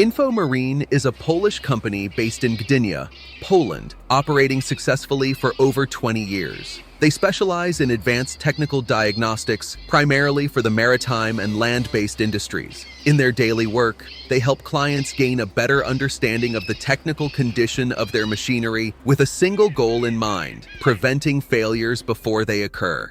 InfoMarine is a Polish company based in Gdynia, Poland, operating successfully for over 20 years. They specialize in advanced technical diagnostics, primarily for the maritime and land-based industries. In their daily work, they help clients gain a better understanding of the technical condition of their machinery with a single goal in mind: preventing failures before they occur.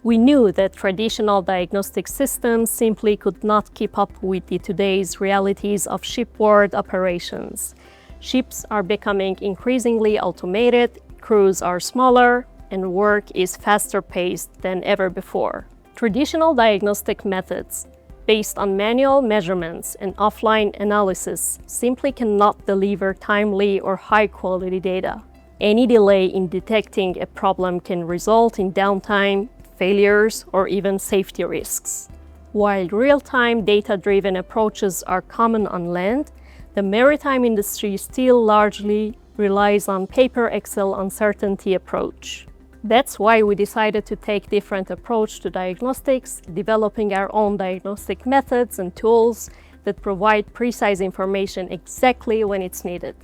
We knew that traditional diagnostic systems simply could not keep up with today's realities of shipboard operations. Ships are becoming increasingly automated, crews are smaller, and work is faster paced than ever before. Traditional diagnostic methods, based on manual measurements and offline analysis, simply cannot deliver timely or high-quality data. Any delay in detecting a problem can result in downtime, failures, or even safety risks. While real-time data-driven approaches are common on land, the maritime industry still largely relies on paper Excel uncertainty approach. That's why we decided to take different approach to diagnostics, developing our own diagnostic methods and tools that provide precise information exactly when it's needed.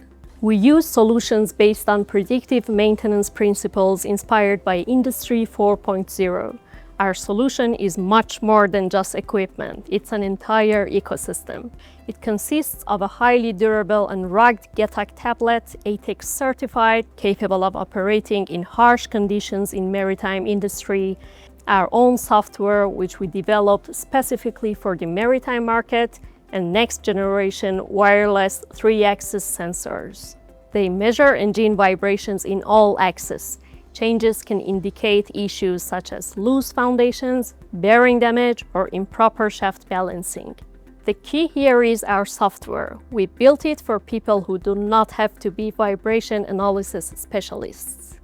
We use solutions based on predictive maintenance principles inspired by Industry 4.0. Our solution is much more than just equipment. It's an entire ecosystem. It consists of a highly durable and rugged Getac tablet, ATEX-certified, capable of operating in harsh conditions in maritime industry, our own software, which we developed specifically for the maritime market, and next-generation wireless 3-axis sensors. They measure engine vibrations in all axes. Changes can indicate issues such as loose foundations, bearing damage, or improper shaft balancing. The key here is our software. We built it for people who do not have to be vibration analysis specialists.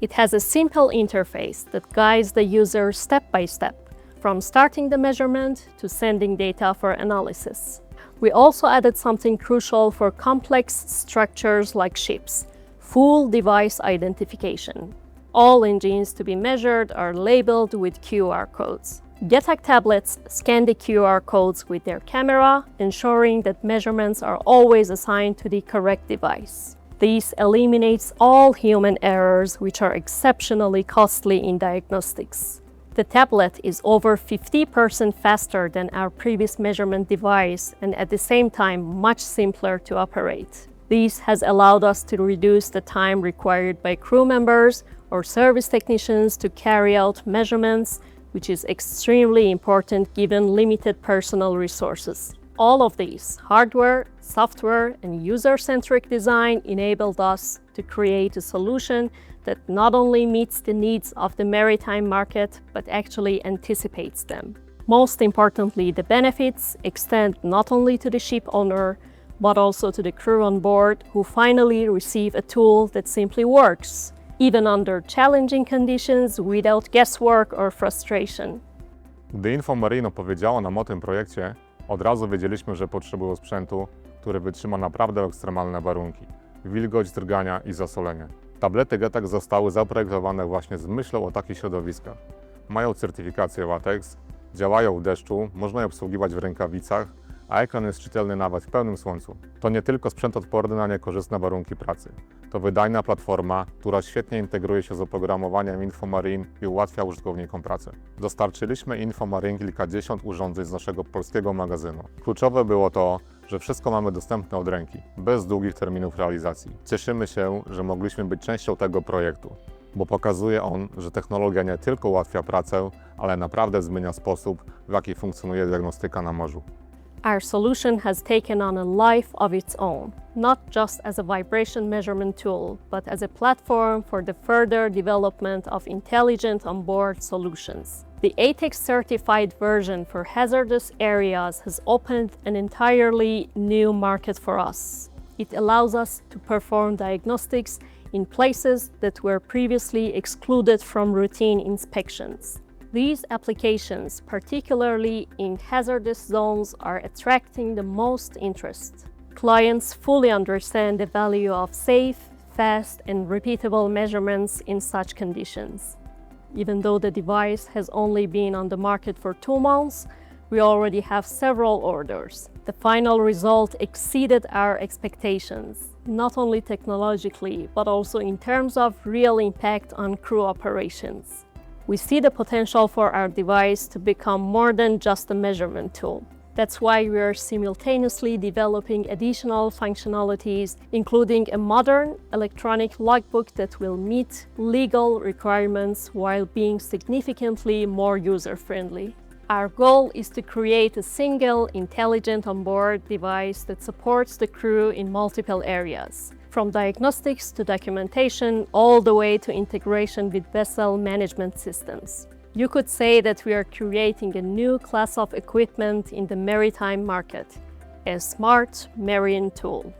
It has a simple interface that guides the user step by step, from starting the measurement to sending data for analysis. We also added something crucial for complex structures like ships: full device identification. All engines to be measured are labeled with QR codes. Getac tablets scan the QR codes with their camera, ensuring that measurements are always assigned to the correct device. This eliminates all human errors, which are exceptionally costly in diagnostics. The tablet is over 50% faster than our previous measurement device and at the same time much simpler to operate. This has allowed us to reduce the time required by crew members or service technicians to carry out measurements, which is extremely important given limited personal resources. All of these, hardware, software, and user-centric design, enabled us to create a solution that not only meets the needs of the maritime market, but actually anticipates them. Most importantly, the benefits extend not only to the ship owner, but also to the crew on board, who finally receive a tool that simply works, even under challenging conditions, without guesswork or frustration. Gdy InfoMarine opowiedziało nam o tym projekcie, od razu wiedzieliśmy, że potrzebują sprzętu, który wytrzyma naprawdę ekstremalne warunki: wilgoć, drgania i zasolenie. Tablety Getac zostały zaprojektowane właśnie z myślą o takich środowiskach. Mają certyfikację ATEX, działają w deszczu, można je obsługiwać w rękawicach, a ekran jest czytelny nawet w pełnym słońcu. To nie tylko sprzęt odporny na niekorzystne warunki pracy. To wydajna platforma, która świetnie integruje się z oprogramowaniem InfoMarine i ułatwia użytkownikom pracę. Dostarczyliśmy InfoMarine kilkadziesiąt urządzeń z naszego polskiego magazynu. Kluczowe było to, że wszystko mamy dostępne od ręki, bez długich terminów realizacji. Cieszymy się, że mogliśmy być częścią tego projektu, bo pokazuje on, że technologia nie tylko ułatwia pracę, ale naprawdę zmienia sposób, w jaki funkcjonuje diagnostyka na morzu. Our solution has taken on a life of its own, not just as a vibration measurement tool, but as a platform for the further development of intelligent onboard solutions. The ATEX-certified version for hazardous areas has opened an entirely new market for us. It allows us to perform diagnostics in places that were previously excluded from routine inspections. These applications, particularly in hazardous zones, are attracting the most interest. Clients fully understand the value of safe, fast, and repeatable measurements in such conditions. Even though the device has only been on the market for 2 months, we already have several orders. The final result exceeded our expectations, not only technologically, but also in terms of real impact on crew operations. We see the potential for our device to become more than just a measurement tool. That's why we are simultaneously developing additional functionalities, including a modern electronic logbook that will meet legal requirements while being significantly more user-friendly. Our goal is to create a single, intelligent onboard device that supports the crew in multiple areas, from diagnostics to documentation, all the way to integration with vessel management systems. You could say that we are creating a new class of equipment in the maritime market, a smart marine tool.